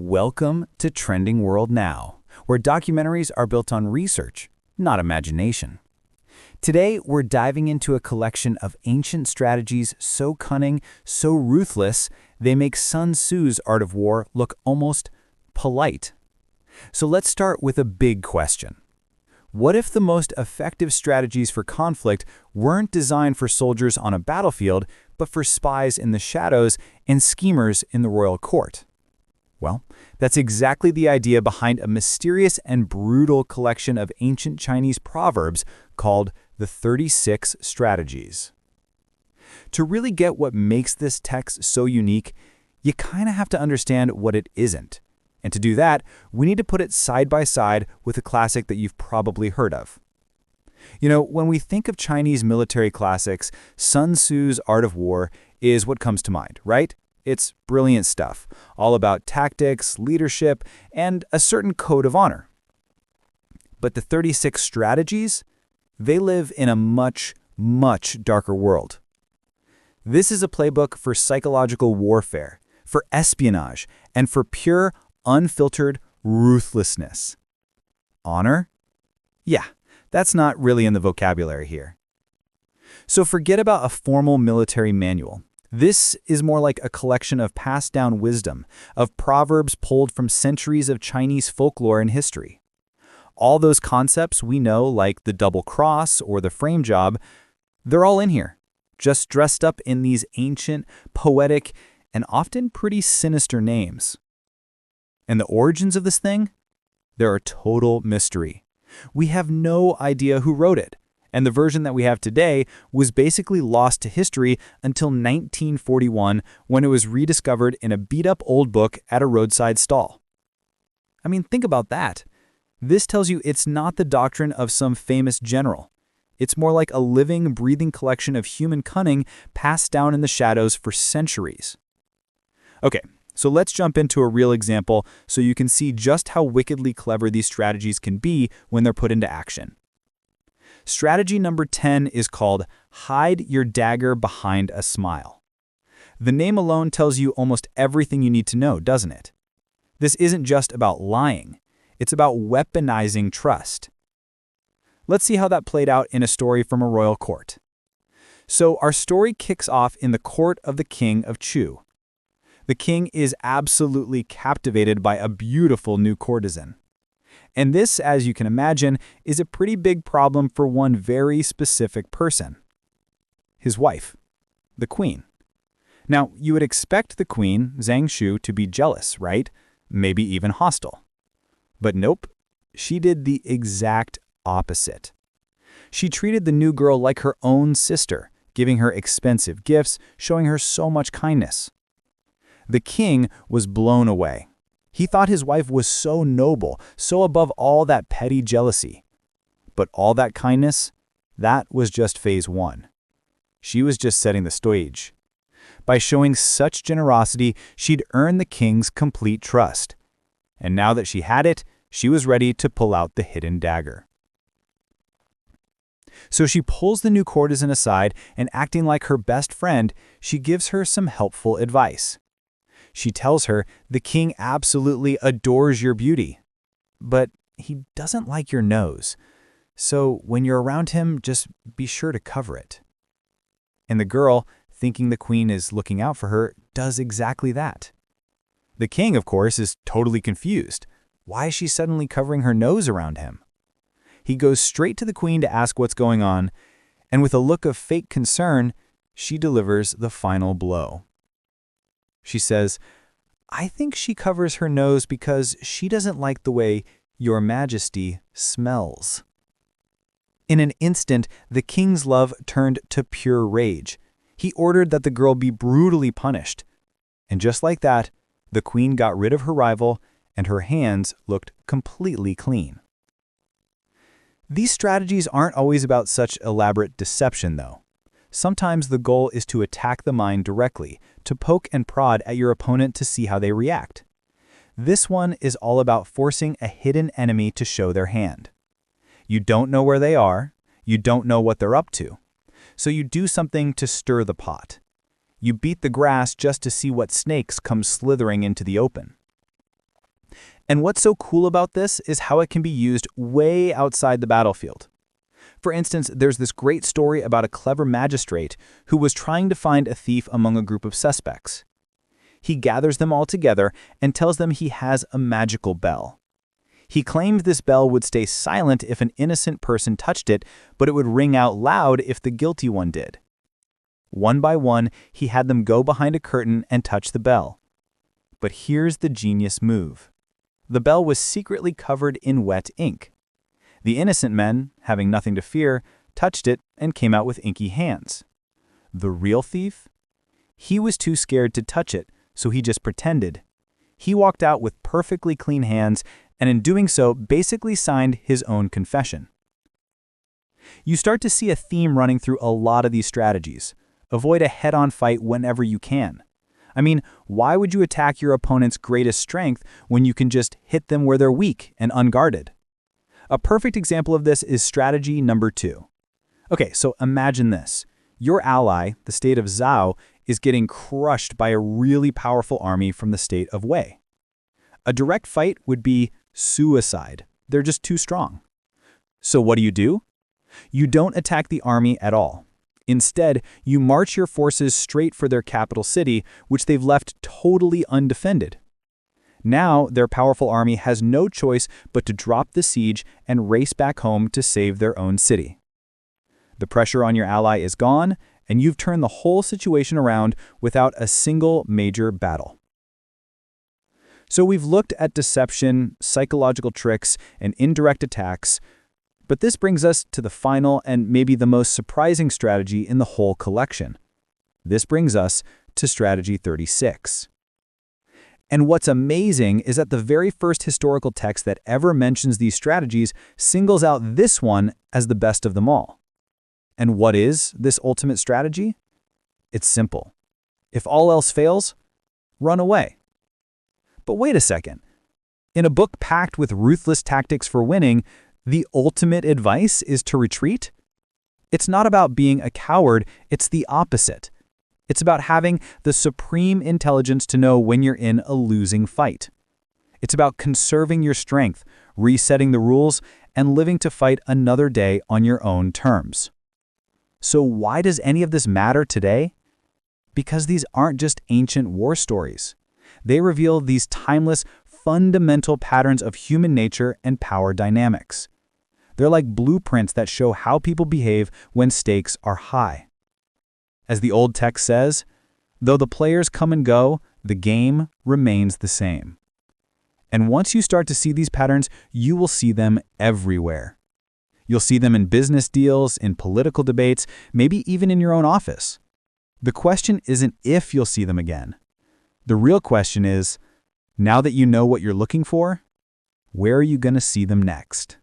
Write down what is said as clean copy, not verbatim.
Welcome to Trending World Now, where documentaries are built on research, not imagination. Today, we're diving into a collection of ancient strategies so cunning, so ruthless, they make Sun Tzu's art of war look almost polite. So let's start with a big question. What if the most effective strategies for conflict weren't designed for soldiers on a battlefield, but for spies in the shadows and schemers in the royal court? Well, that's exactly the idea behind a mysterious and brutal collection of ancient Chinese proverbs called the 36 Strategies. To really get what makes this text so unique, you kind of have to understand what it isn't. And to do that, we need to put it side by side with a classic that you've probably heard of. You know, when we think of Chinese military classics, Sun Tzu's Art of War is what comes to mind, right? It's brilliant stuff, all about tactics, leadership, and a certain code of honor. But the 36 strategies, they live in a much, much darker world. This is a playbook for psychological warfare, for espionage, and for pure, unfiltered ruthlessness. Honor? Yeah, that's not really in the vocabulary here. So forget about a formal military manual. This is more like a collection of passed-down wisdom, of proverbs pulled from centuries of Chinese folklore and history. All those concepts we know, like the double cross or the frame job, they're all in here, just dressed up in these ancient, poetic, and often pretty sinister names. And the origins of this thing? They're a total mystery. We have no idea who wrote it. And the version that we have today was basically lost to history until 1941 when it was rediscovered in a beat-up old book at a roadside stall. I mean, think about that. This tells you it's not the doctrine of some famous general. It's more like a living, breathing collection of human cunning passed down in the shadows for centuries. Okay, so let's jump into a real example so you can see just how wickedly clever these strategies can be when they're put into action. Strategy number 10 is called Hide Your Dagger Behind a Smile. The name alone tells you almost everything you need to know, doesn't it? This isn't just about lying. It's about weaponizing trust. Let's see how that played out in a story from a royal court. So our story kicks off in the court of the king of Chu. The king is absolutely captivated by a beautiful new courtesan. And this, as you can imagine, is a pretty big problem for one very specific person. His wife, the queen. Now, you would expect the queen, Zhang Shu, to be jealous, right? Maybe even hostile. But nope, she did the exact opposite. She treated the new girl like her own sister, giving her expensive gifts, showing her so much kindness. The king was blown away. He thought his wife was so noble, so above all that petty jealousy. But all that kindness, that was just phase one. She was just setting the stage. By showing such generosity, she'd earned the king's complete trust. And now that she had it, she was ready to pull out the hidden dagger. So she pulls the new courtesan aside and, acting like her best friend, she gives her some helpful advice. She tells her the king absolutely adores your beauty, but he doesn't like your nose. So when you're around him, just be sure to cover it. And the girl, thinking the queen is looking out for her, does exactly that. The king, of course, is totally confused. Why is she suddenly covering her nose around him? He goes straight to the queen to ask what's going on, and with a look of fake concern, she delivers the final blow. She says, "I think she covers her nose because she doesn't like the way Your Majesty smells." In an instant, the king's love turned to pure rage. He ordered that the girl be brutally punished. And just like that, the queen got rid of her rival, and her hands looked completely clean. These strategies aren't always about such elaborate deception, though. Sometimes the goal is to attack the mind directly, to poke and prod at your opponent to see how they react. This one is all about forcing a hidden enemy to show their hand. You don't know where they are, you don't know what they're up to, so you do something to stir the pot. You beat the grass just to see what snakes come slithering into the open. And what's so cool about this is how it can be used way outside the battlefield. For instance, there's this great story about a clever magistrate who was trying to find a thief among a group of suspects. He gathers them all together and tells them he has a magical bell. He claimed this bell would stay silent if an innocent person touched it, but it would ring out loud if the guilty one did. One by one, he had them go behind a curtain and touch the bell. But here's the genius move. The bell was secretly covered in wet ink. The innocent men, having nothing to fear, touched it and came out with inky hands. The real thief? He was too scared to touch it, so he just pretended. He walked out with perfectly clean hands and in doing so basically signed his own confession. You start to see a theme running through a lot of these strategies. Avoid a head-on fight whenever you can. I mean, why would you attack your opponent's greatest strength when you can just hit them where they're weak and unguarded? A perfect example of this is strategy number 2. Okay, so imagine this. Your ally, the state of Zhao, is getting crushed by a really powerful army from the state of Wei. A direct fight would be suicide. They're just too strong. So what do? You don't attack the army at all. Instead, you march your forces straight for their capital city, which they've left totally undefended. Now, their powerful army has no choice but to drop the siege and race back home to save their own city. The pressure on your ally is gone, and you've turned the whole situation around without a single major battle. So we've looked at deception, psychological tricks, and indirect attacks, but this brings us to the final and maybe the most surprising strategy in the whole collection. This brings us to strategy 36. And what's amazing is that the very first historical text that ever mentions these strategies singles out this one as the best of them all. And what is this ultimate strategy? It's simple. If all else fails, run away. But wait a second. In a book packed with ruthless tactics for winning, the ultimate advice is to retreat? It's not about being a coward, it's the opposite. It's about having the supreme intelligence to know when you're in a losing fight. It's about conserving your strength, resetting the rules, and living to fight another day on your own terms. So why does any of this matter today? Because these aren't just ancient war stories. They reveal these timeless, fundamental patterns of human nature and power dynamics. They're like blueprints that show how people behave when stakes are high. As the old text says, though the players come and go, the game remains the same. And once you start to see these patterns, you will see them everywhere. You'll see them in business deals, in political debates, maybe even in your own office. The question isn't if you'll see them again. The real question is, now that you know what you're looking for, where are you going to see them next?